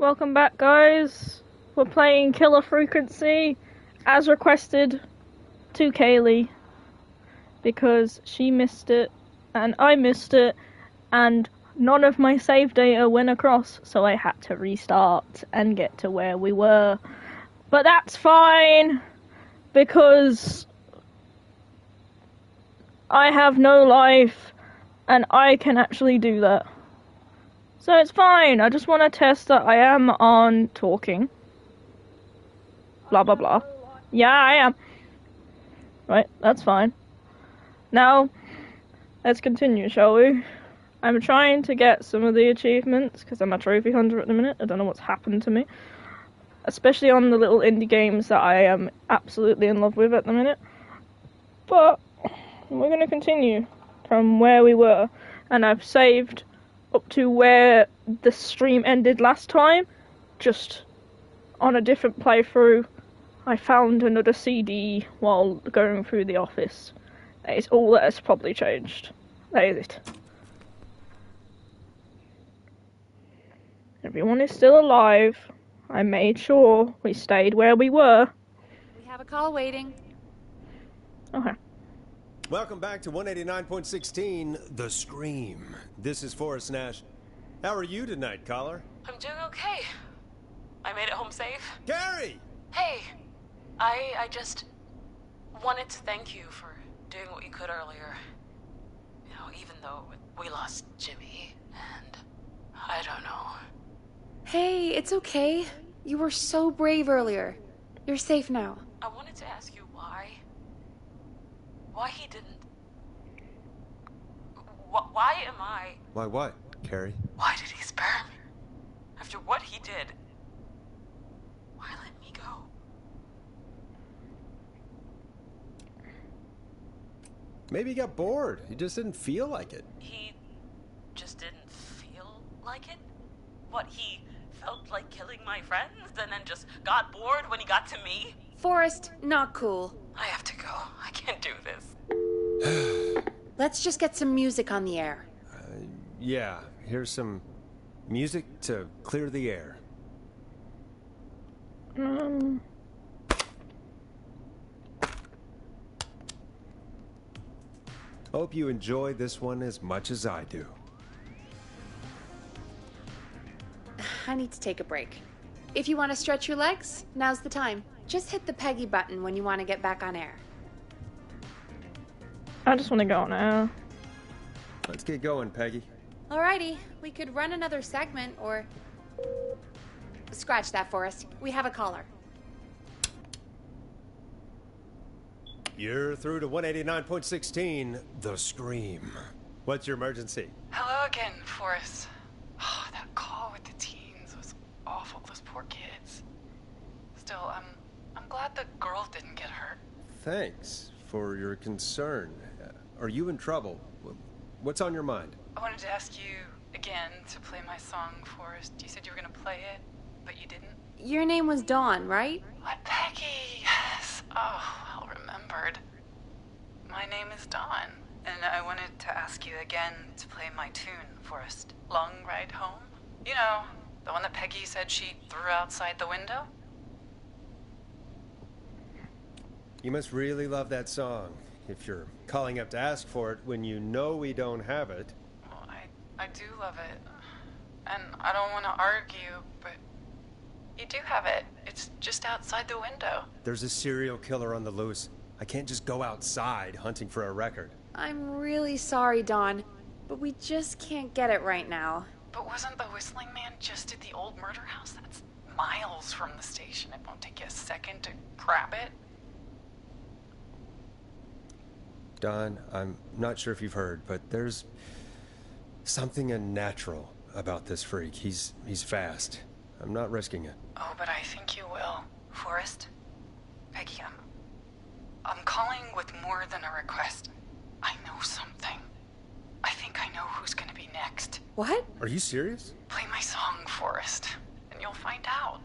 Welcome back, guys. We're playing Killer Frequency, as requested to Kaylee, because she missed it, and I missed it, and none of my save data went across, so I had to restart and get to where we were. But that's fine, because I have no life, and I can actually do that. So it's fine, I just want to test that I am on talking. Blah blah blah. Yeah, I am. Right, that's fine. Now, let's continue, shall we? I'm trying to get some of the achievements, because I'm a trophy hunter at the minute. I don't know what's happened to me. Especially on the little indie games that I am absolutely in love with at the minute. But, we're going to continue from where we were. And I've saved up to where the stream ended last time, just on a different playthrough. I found another CD while going through the office. That is all that has probably changed. That is it. Everyone is still alive. I made sure we stayed where we were. We have a call waiting. Okay. Welcome back to 189.16, The Scream. This is Forrest Nash. How are you tonight, caller? I'm doing okay. I made it home safe. Gary! Hey, I just wanted to thank you for doing what you could earlier. You know, even though we lost Jimmy, and I don't know. Hey, it's okay. You were so brave earlier. You're safe now. I wanted to ask you why he didn't... Why am I... Why what, Carrie? Why did he spare me? After what he did, why let me go? Maybe he got bored. He just didn't feel like it. He just didn't feel like it? What, he felt like killing my friends and then just got bored when he got to me? Forrest, not cool. I have to go. I can't do this. Let's just get some music on the air. Yeah, here's some music to clear the air. Hope you enjoy this one as much as I do. I need to take a break. If you want to stretch your legs, now's the time. Just hit the Peggy button when you want to get back on air. I just want to go on air. Let's get going, Peggy. Alrighty, we could run another segment, or... Scratch that, Forrest. We have a caller. You're through to 189.16, The Scream. What's your emergency? Hello again, Forrest. Oh, that call with the teens was awful. Those poor kids. Still, I'm glad the girl didn't get hurt. Thanks for your concern. Are you in trouble? What's on your mind? I wanted to ask you again to play my song, Forrest. You said you were going to play it, but you didn't. Your name was Dawn, right? What, Peggy? Yes. Oh, well remembered. My name is Dawn, and I wanted to ask you again to play my tune, Forrest. Long Ride Home? You know, the one that Peggy said she threw outside the window? You must really love that song, if you're calling up to ask for it when you know we don't have it. Well, I do love it. And I don't want to argue, but you do have it. It's just outside the window. There's a serial killer on the loose. I can't just go outside hunting for a record. I'm really sorry, Dawn, but we just can't get it right now. But wasn't the Whistling Man just at the old murder house? That's miles from the station. It won't take you a second to grab it. Don, I'm not sure if you've heard, but there's something unnatural about this freak. He's fast. I'm not risking it. Oh, but I think you will. Forrest? Peggy, I'm calling with more than a request. I know something. I think I know who's gonna be next. What? Are you serious? Play my song, Forrest, and you'll find out.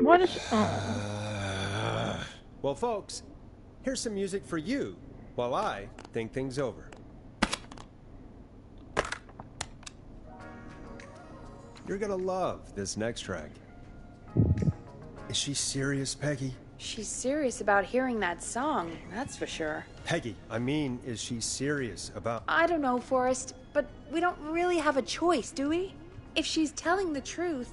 What is... Well, folks, here's some music for you while I think things over. You're gonna love this next track. Is she serious, Peggy? She's serious about hearing that song, that's for sure. Peggy, I mean, is she serious about... I don't know, Forrest, but we don't really have a choice, do we? If she's telling the truth...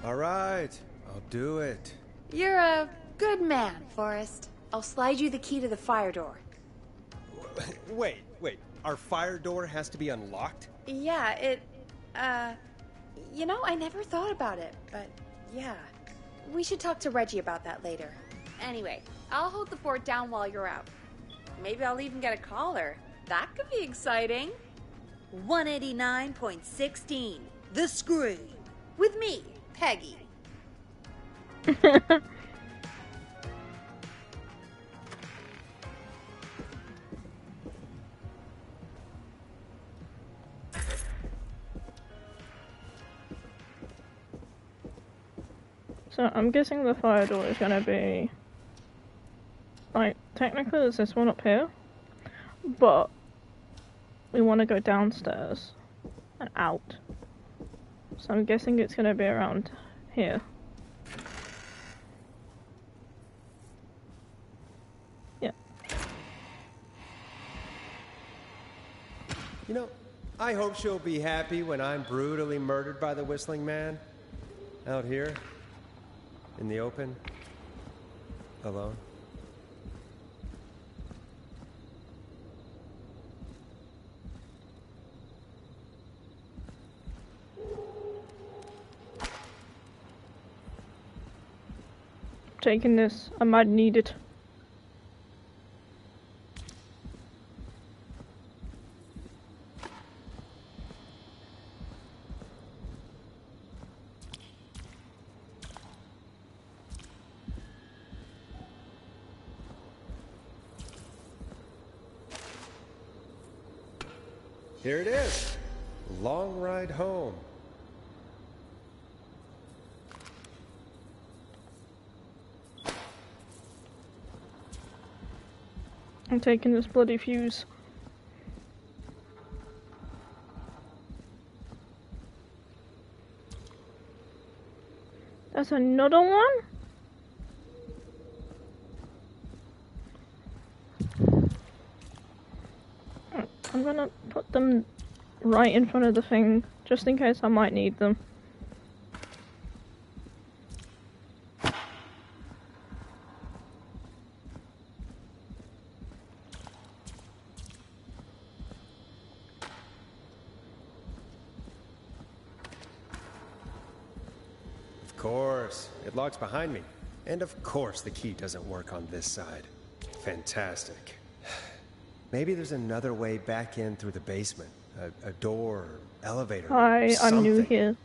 All right, I'll do it. You're a good man, Forrest. I'll slide you the key to the fire door. Wait. Our fire door has to be unlocked? Yeah, you know, I never thought about it, but yeah. We should talk to Reggie about that later. Anyway, I'll hold the fort down while you're out. Maybe I'll even get a caller. That could be exciting. 189.16, The Scream. With me, Peggy. So I'm guessing the fire door is gonna be, like, technically there's this one up here, but we want to go downstairs and out. So I'm guessing it's gonna be around here. Yeah. You know, I hope she'll be happy when I'm brutally murdered by the Whistling Man. Out here. In the open? Alone? Taking this, I might need it. Here it is. Long ride home. I'm taking this bloody fuse. That's another one? I'm gonna put them right in front of the thing, just in case I might need them. Of course. It locks behind me. And of course the key doesn't work on this side. Fantastic. Maybe there's another way back in through the basement. A door, elevator, Hi, I'm new something. here.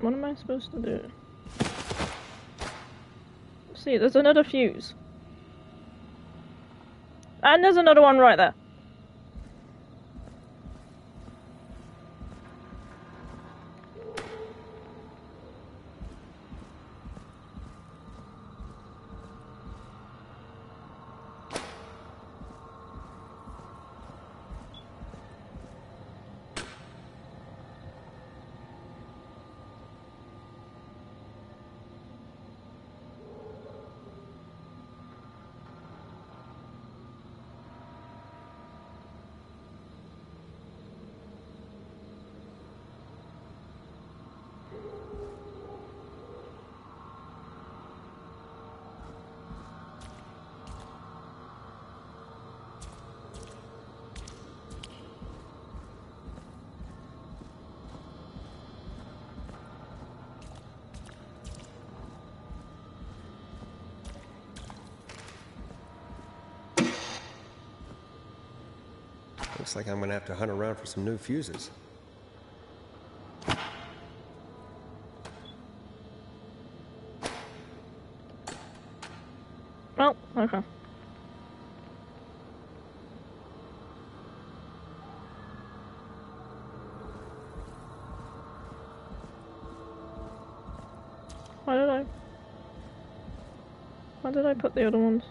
What am I supposed to do? See, there's another fuse. And there's another one right there. Looks like I'm gonna have to hunt around for some new fuses. Oh, okay. Why did I put the other ones?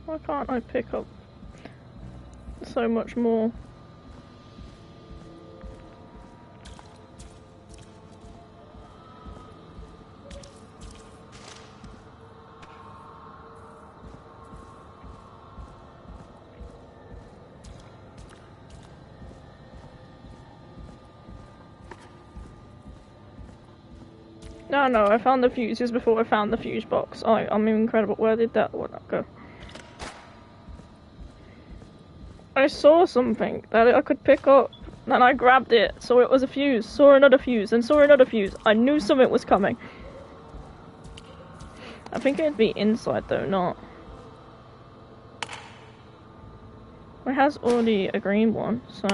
Why can't I pick up so much more? No, I found the fuses before I found the fuse box. I'm incredible. Where did that one go? I saw something that I could pick up, and I grabbed it, so it was a fuse, saw another fuse, and saw another fuse. I knew something was coming. I think it'd be inside though, not. It has already a green one, so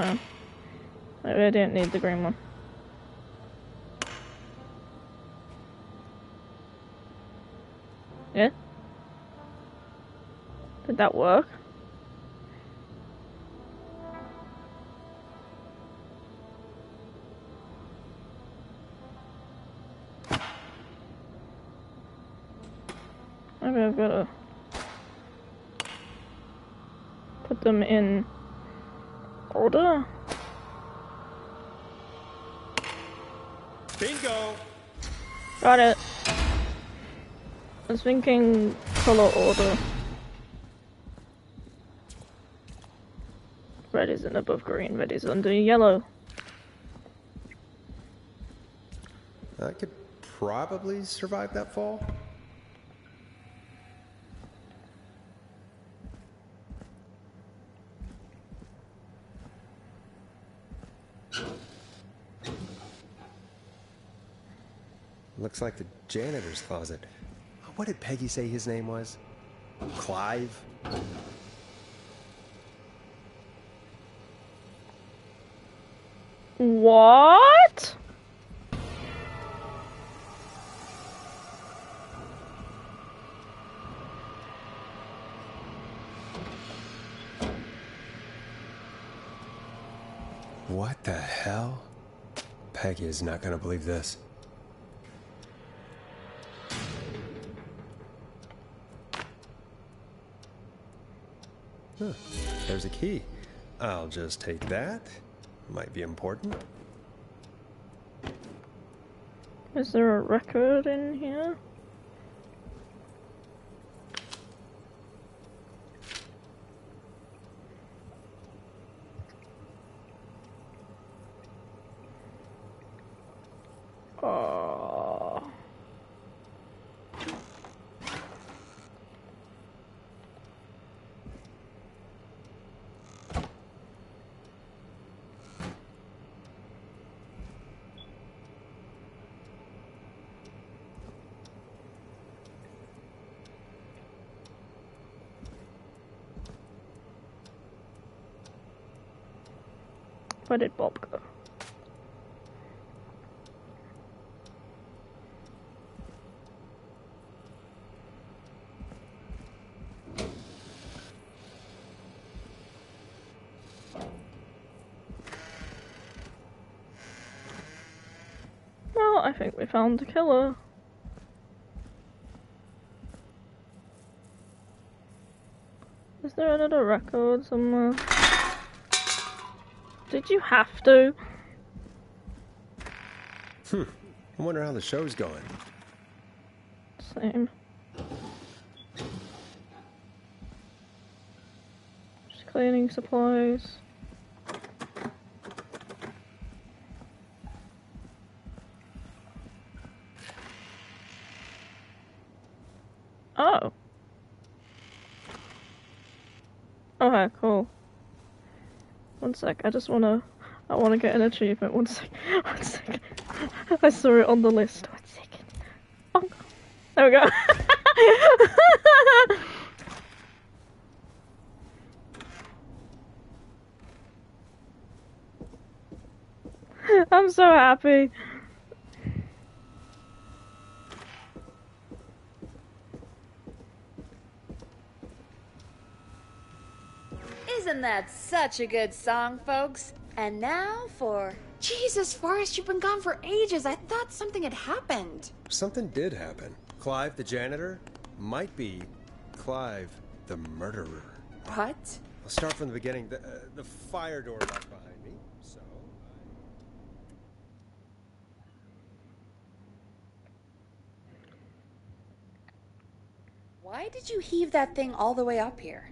maybe I didn't need the green one. Yeah? Did that work? Maybe I've gotta put them in order. Bingo! Got it. I was thinking color order. Red isn't above green, red is under yellow. I could probably survive that fall. Looks like the janitor's closet. What did Peggy say his name was? Clive? What? What the hell? Peggy is not gonna believe this. Huh, there's a key. I'll just take that. Might be important. Is there a record in here? Oh. Where did Bob go? Well, I think we found the killer. Is there another record somewhere? Did you have to? I wonder how the show's going. Same. Just cleaning supplies. Oh. Okay, cool. One sec, I wanna get an achievement. One sec. I saw it on the list. 1 second. Bonk. There we go. I'm so happy. Isn't that such a good song, folks? And now for... Jesus, Forrest, you've been gone for ages. I thought something had happened. Something did happen. Clive, the janitor, might be Clive, the murderer. What? I'll start from the beginning. The fire door locked behind me, so... Why did you heave that thing all the way up here?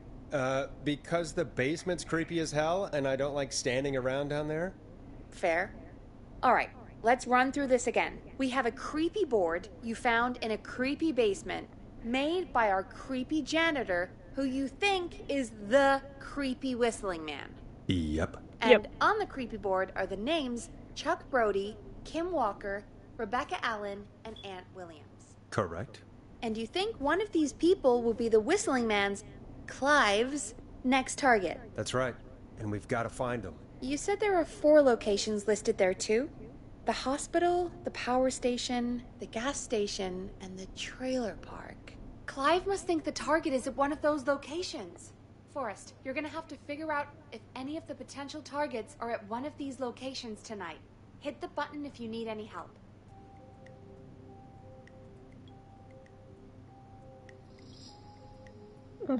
Because the basement's creepy as hell, and I don't like standing around down there. Fair. All right, let's run through this again. We have a creepy board you found in a creepy basement made by our creepy janitor who you think is the creepy whistling man. Yep. And on the creepy board are the names Chuck Brody, Kim Walker, Rebecca Allen, and Aunt Williams. Correct. And you think one of these people will be the whistling man's, Clive's, next target. That's right. And we've got to find them. You said there are 4 locations listed there too? The hospital, the power station, the gas station, and the trailer park. Clive must think the target is at one of those locations. Forrest, you're gonna have to figure out if any of the potential targets are at one of these locations tonight. Hit the button if you need any help.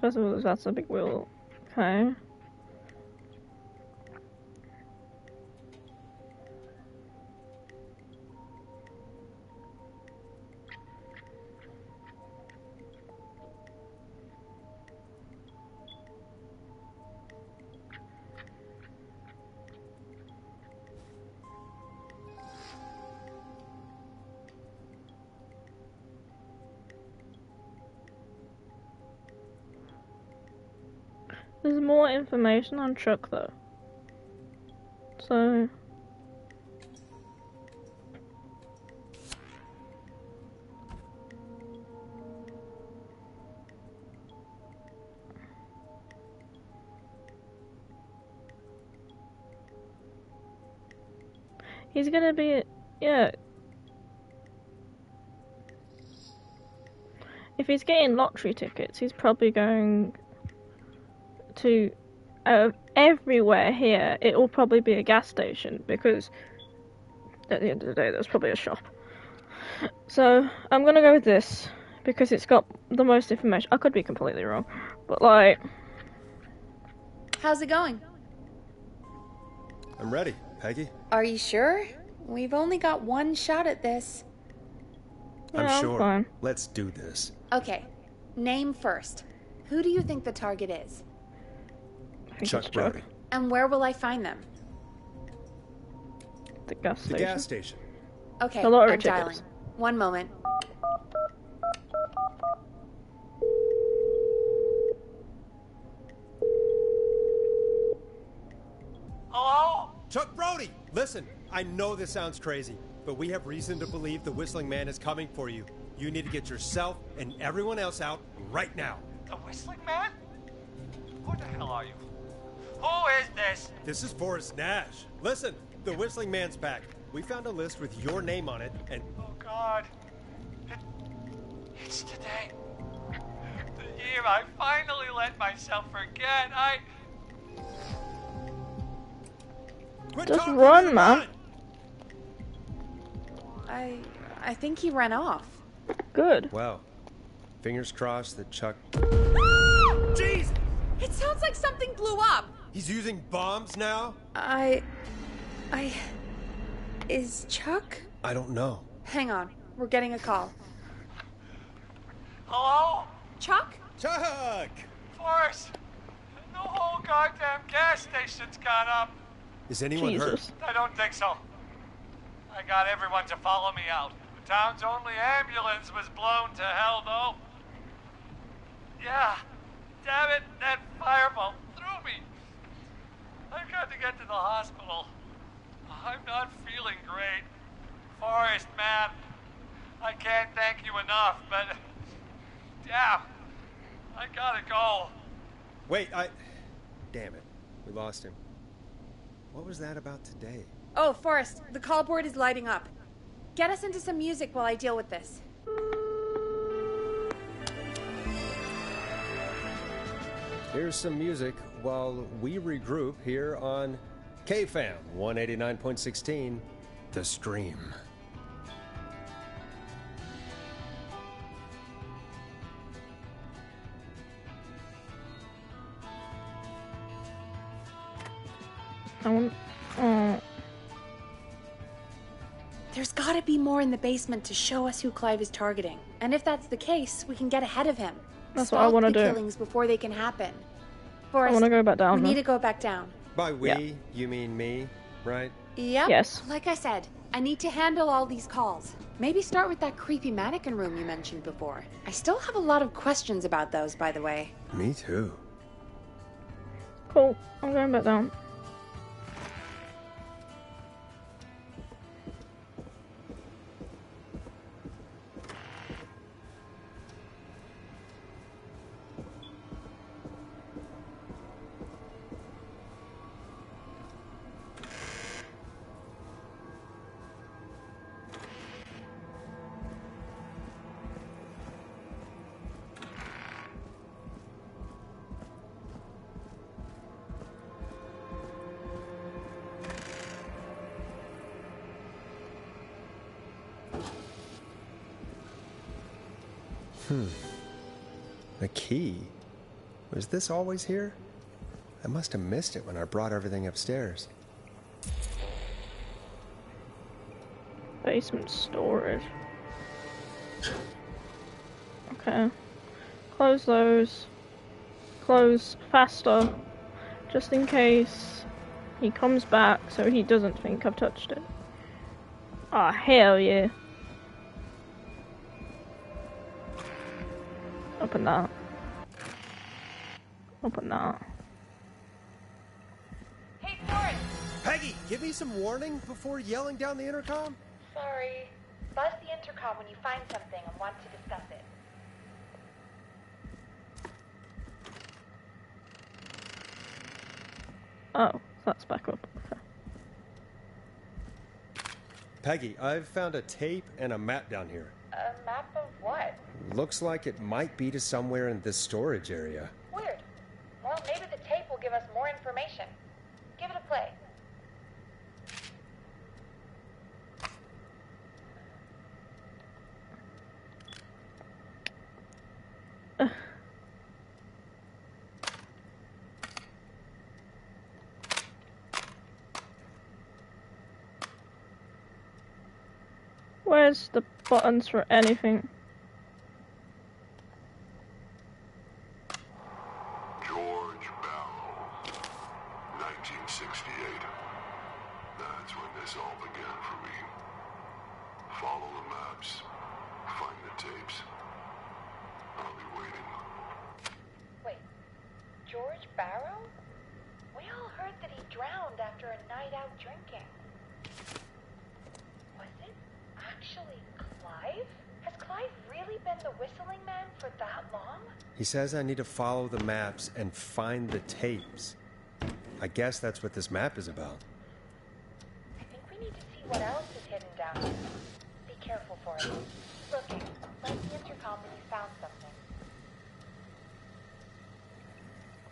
First of all, that's a big wheel. Okay. There's more information on Chuck though. So he's gonna be, yeah. If he's getting lottery tickets, he's probably going to, everywhere here, it will probably be a gas station, because at the end of the day there's probably a shop. So I'm gonna go with this because it's got the most information. I could be completely wrong, but like, How's it going? I'm ready, Peggy. Are you sure? We've only got one shot at this. yeah, I'm sure. fine. Let's do this. Okay, name first. Who do you think the target is? I think Chuck it's Brody. And where will I find them? The gas The station. gas station. Okay, The lottery I'm dialing. tickets. One moment. Hello? Chuck Brody! Listen, I know this sounds crazy, but we have reason to believe the Whistling Man is coming for you. You need to get yourself and everyone else out right now. The Whistling Man? Who the hell are you? Who is this? This is Forrest Nash. Listen, the Whistling Man's back. We found a list with your name on it, and... Oh, God. It's today. The year I finally let myself forget. Quit Just talking run, and man. I think he ran off. Good. Well, fingers crossed that Chuck... It's something blew up. He's using bombs now? Is Chuck? I don't know. Hang on, we're getting a call. Hello? Chuck? Chuck! Forrest! The whole goddamn gas station's gone up. Is anyone Jesus. hurt? I don't think so. I got everyone to follow me out. The town's only ambulance was blown to hell, though. Yeah. Damn it, that fireball threw me. I've got to get to the hospital. I'm not feeling great. Forrest, man, I can't thank you enough, but... Damn, I gotta go. Wait, Damn it. We lost him. What was that about today? Oh, Forrest, the call board is lighting up. Get us into some music while I deal with this. Here's some music while we regroup here on KFAM 189.16, The Stream. There's gotta be more in the basement to show us who Clive is targeting. And if that's the case, we can get ahead of him. That's what I want to do. Killings before they can happen. I Forrest, want to go back down. we need to go back down. By we, Yeah. you mean me, right? Yep. Yes. Like I said, I need to handle all these calls. Maybe start with that creepy mannequin room you mentioned before. I still have a lot of questions about those, by the way. Me too. Cool. I'm going back down. The key. Was this always here? I must have missed it when I brought everything upstairs. Basement storage. Okay. Close those. Close faster. Just in case he comes back so he doesn't think I've touched it. Ah, hell yeah. Open that. Open that. Hey, Forrest! Peggy, give me some warning before yelling down the intercom? Sorry. Buzz the intercom when you find something and want to discuss it. Oh, that's back up. Okay. Peggy, I've found a tape and a map down here. A map of what? Looks like it might be to somewhere in this storage area. Weird. Well, maybe the tape will give us more information. Give it a play. Where's the buttons for anything? George Barrow, 1968. That's when this all began for me. Follow the maps, find the tapes. I'll be waiting. Wait, George Barrow? We all heard that he drowned after a night out drinking. Was it actually Clive? Has Clive really been the whistling man for that long? He says I need to follow the maps and find the tapes. I guess that's what this map is about. I think we need to see what else is hidden down here. Be careful for it. Looking, like the intercom when you found something.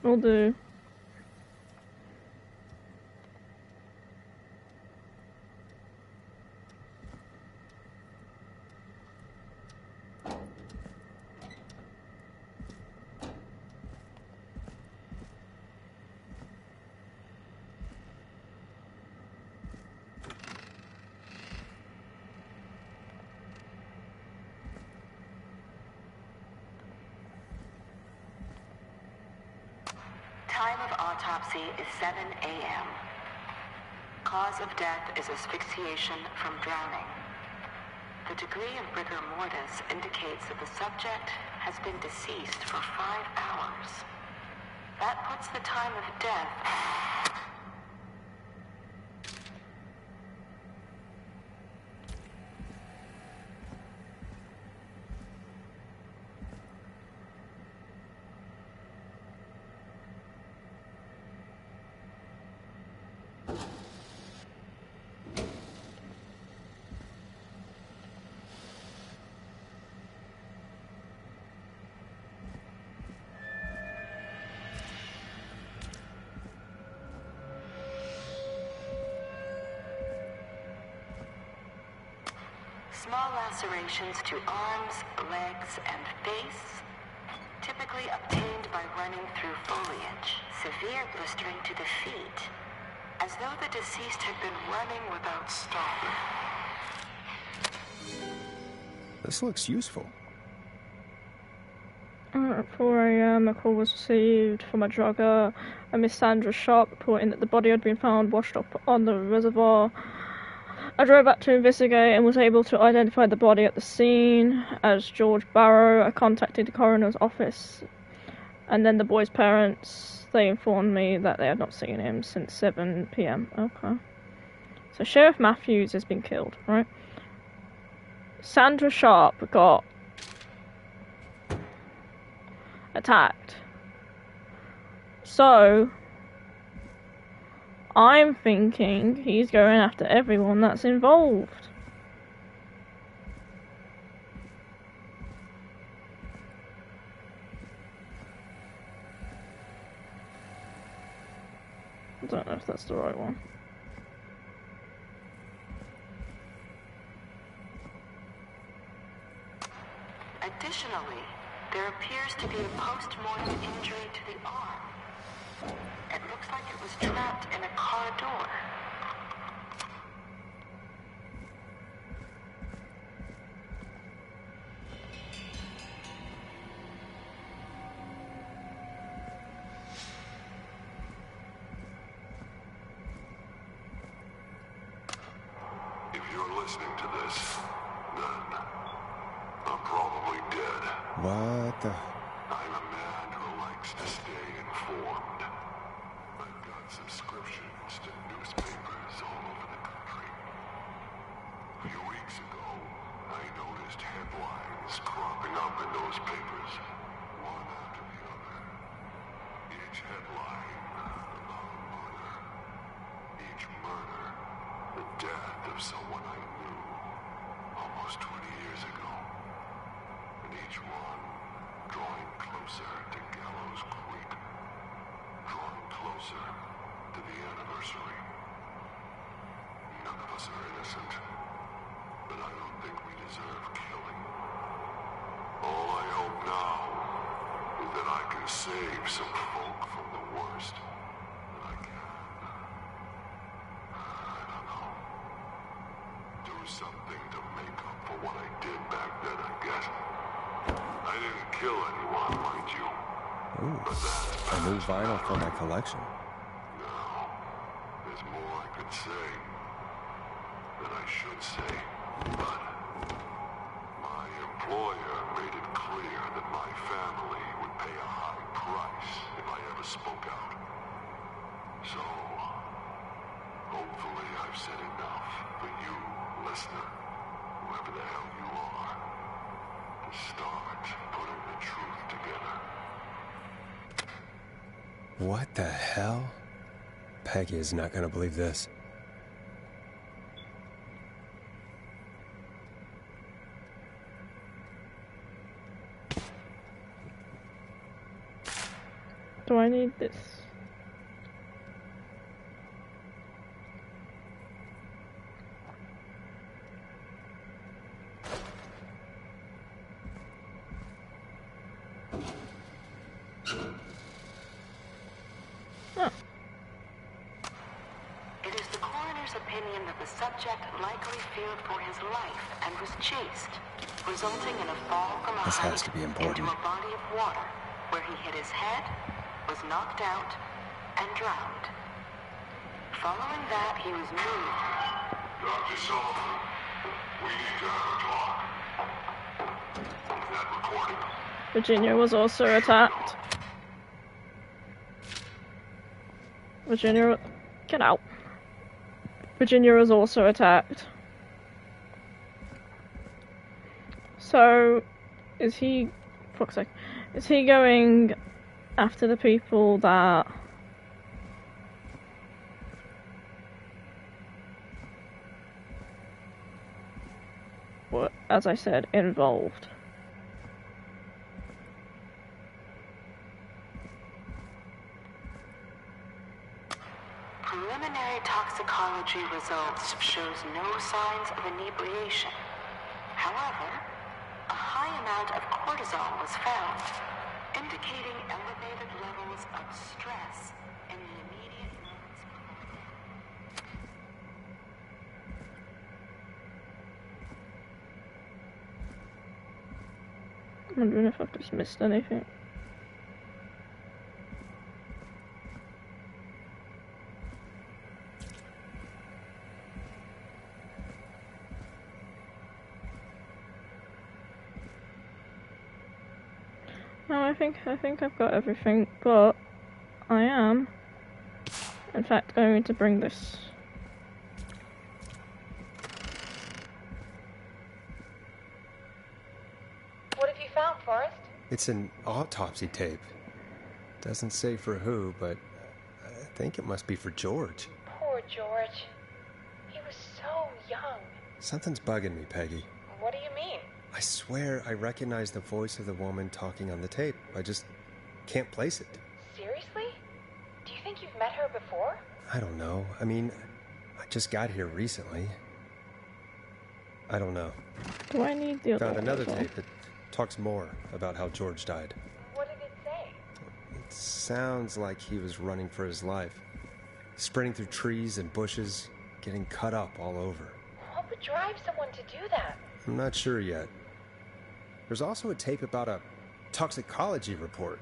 Will do. Time of autopsy is 7 a.m. Cause of death is asphyxiation from drowning. The degree of rigor mortis indicates that the subject has been deceased for 5 hours. That puts the time of death... Small lacerations to arms, legs, and face, typically obtained by running through foliage. Severe blistering to the feet, as though the deceased had been running without stopping. This looks useful. At 4 a.m. a call was received from a drugger, a Miss Sandra Sharp, reporting that the body had been found washed up on the reservoir. I drove back to investigate and was able to identify the body at the scene as George Barrow. I contacted the coroner's office and then the boy's parents. They informed me that they had not seen him since 7 p.m. Okay. So Sheriff Matthews has been killed, right? Sandra Sharp got attacked. So I'm thinking he's going after everyone that's involved. I don't know if that's the right one. Additionally, there appears to be a post-mortem injury to the arm. It looks like it was trapped in a car door. If you're listening to this, then I'm probably dead. What the... I'm a man who likes to stay informed. I've got subscriptions to newspapers all over the country. A few weeks ago, I noticed headlines cropping up in those papers, one after the other. Each headline about a murder. Each murder, the death of someone I knew almost 20 years ago. And each one drawing closer to Gallows Creek, drawing closer to the anniversary. None of us are innocent, but I don't think we deserve killing. All I hope now is that I can save some folk from the worst that I can. I don't know. Do something to make up for what I did back then, I guess. I didn't kill anyone, mind you. Ooh, But that's a new vinyl for my collection. now, there's more I could say than I should say, but my employer made it clear that my family would pay a high price if I ever spoke out. So, hopefully I've said enough for you, listener, whoever the hell you are, to start putting the truth together. What the hell? Peggy is not gonna believe this. Do I need this? Oh. It is the coroner's opinion that the subject likely feared for his life and was chased, resulting in a fall from a This height has to be important. into a body of water, where he hit his head, was knocked out, and drowned. Following that, he was moved. Dr. Sullivan, we need to have a talk. That recording. Virginia was also attacked. Virginia, get out. Virginia was also attacked. So, is he, fuck's sake, is he going after the people that were, as I said, involved? Preliminary toxicology results shows no signs of inebriation. However, a high amount of cortisol was found, indicating elevated levels of stress in the immediate moments I'm wondering if I've just missed anything. No, I think I've got everything, but I am, in fact, going to bring this. What have you found, Forrest? It's an autopsy tape. Doesn't say for who, but I think it must be for George. Poor George. He was so young. Something's bugging me, Peggy. What do you mean? I swear I recognize the voice of the woman talking on the tape. I just can't place it. Seriously? Do you think you've met her before? I don't know. I mean, I just got here recently. I don't know. Do I need the other Found one another as well? tape that talks more about how George died. What did it say? It sounds like he was running for his life. Sprinting through trees and bushes, getting cut up all over. What would drive someone to do that? I'm not sure yet. There's also a tape about a toxicology report.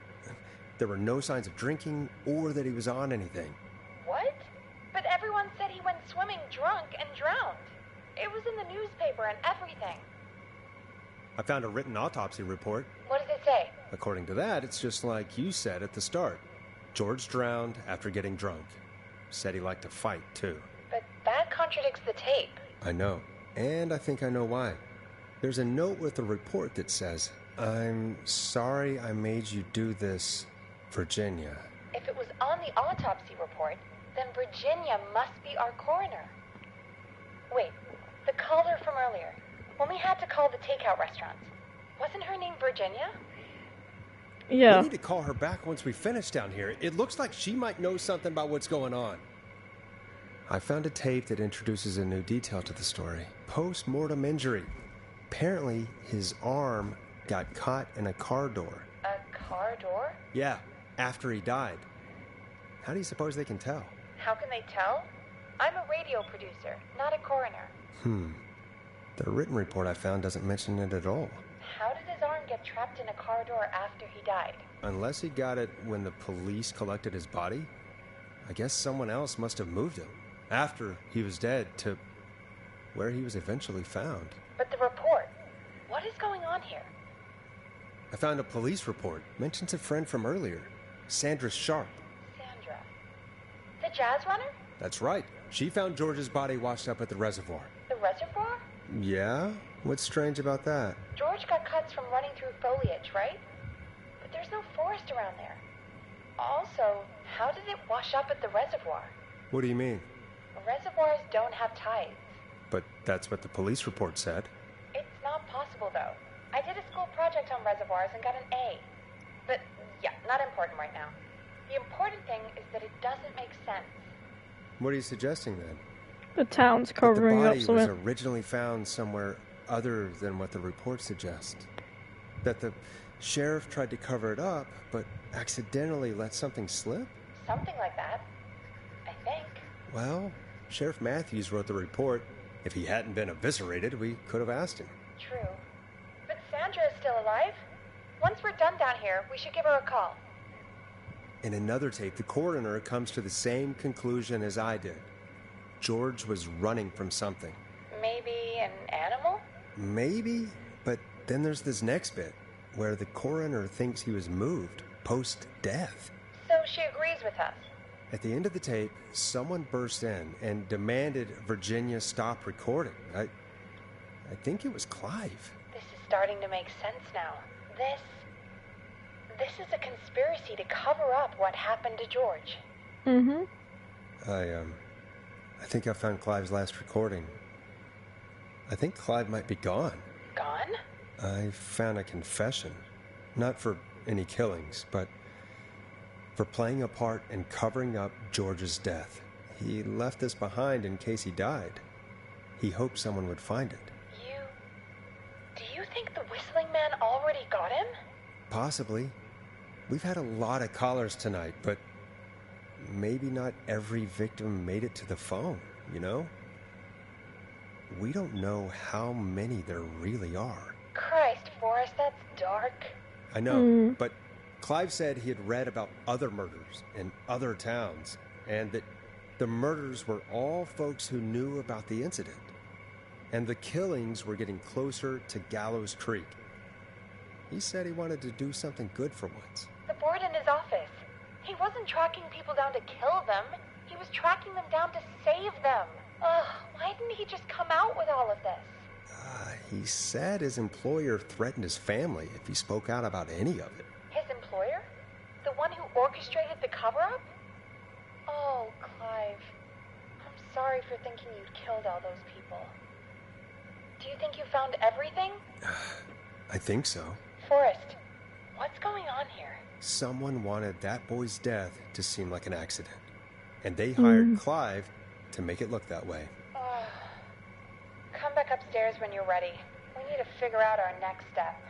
There were no signs of drinking or that he was on anything. What? But everyone said he went swimming drunk and drowned. It was in the newspaper and everything. I found a written autopsy report. What does it say? According to that, it's just like you said at the start. George drowned after getting drunk. Said he liked to fight, too. But that contradicts the tape. I know. And I think I know why. There's a note with the report that says, "I'm sorry I made you do this, Virginia." If it was on the autopsy report, then Virginia must be our coroner. Wait, the caller from earlier, when we had to call the takeout restaurants, wasn't her name Virginia? Yeah. We need to call her back once we finish down here. It looks like she might know something about what's going on. I found a tape that introduces a new detail to the story. Post-mortem injury. Apparently, his arm got caught in a car door. A car door? Yeah, after he died. How do you suppose they can tell? How can they tell? I'm a radio producer, not a coroner. The written report I found doesn't mention it at all. How did his arm get trapped in a car door after he died? Unless he got it when the police collected his body, I guess someone else must have moved him after he was dead to where he was eventually found. But the report, what is going on here? I found a police report. Mentions a friend from earlier, Sandra Sharp. Sandra. The jazz runner? That's right. She found George's body washed up at the reservoir. The reservoir? Yeah? What's strange about that? George got cuts from running through foliage, right? But there's no forest around there. Also, how did it wash up at the reservoir? What do you mean? Reservoirs don't have tides. But that's what the police report said. It's not possible, though. I did a school project on reservoirs and got an A. But, yeah, not important right now. The important thing is that it doesn't make sense. What are you suggesting then? The town's covering that up the body something. was originally found somewhere other than what the report suggests. That the sheriff tried to cover it up, but accidentally let something slip? Something like that. I think. Well, Sheriff Matthews wrote the report. If he hadn't been eviscerated, we could have asked him. True. But Sandra is still alive? Once we're done down here, we should give her a call. In another tape, the coroner comes to the same conclusion as I did. George was running from something. Maybe an animal? Maybe, but then there's this next bit, where the coroner thinks he was moved post-death. So she agrees with us. At the end of the tape, someone burst in and demanded Virginia stop recording. I think it was Clive. This is starting to make sense now. This is a conspiracy to cover up what happened to George. Mm-hmm. I think I found Clive's last recording. I think Clive might be gone. Gone? I found a confession. Not for any killings, but for playing a part in covering up George's death. He left this behind in case he died. He hoped someone would find it. Do you think the Whistling Man already got him? Possibly. We've had a lot of callers tonight, but maybe not every victim made it to the phone, you know? We don't know how many there really are. Christ, Forrest, that's dark. I know, but Clive said he had read about other murders in other towns, and that the murders were all folks who knew about the incident. And the killings were getting closer to Gallows Creek. He said he wanted to do something good for once. The board in his office. He wasn't tracking people down to kill them. He was tracking them down to save them. Ugh, why didn't he just come out with all of this? He said his employer threatened his family if he spoke out about any of it. His employer? The one who orchestrated the cover-up? Oh, Clive. I'm sorry for thinking you'd killed all those people. Do you think you found everything? I think so. Forrest, what's going on here? Someone wanted that boy's death to seem like an accident. And they hired Clive to make it look that way. Come back upstairs when you're ready. We need to figure out our next step.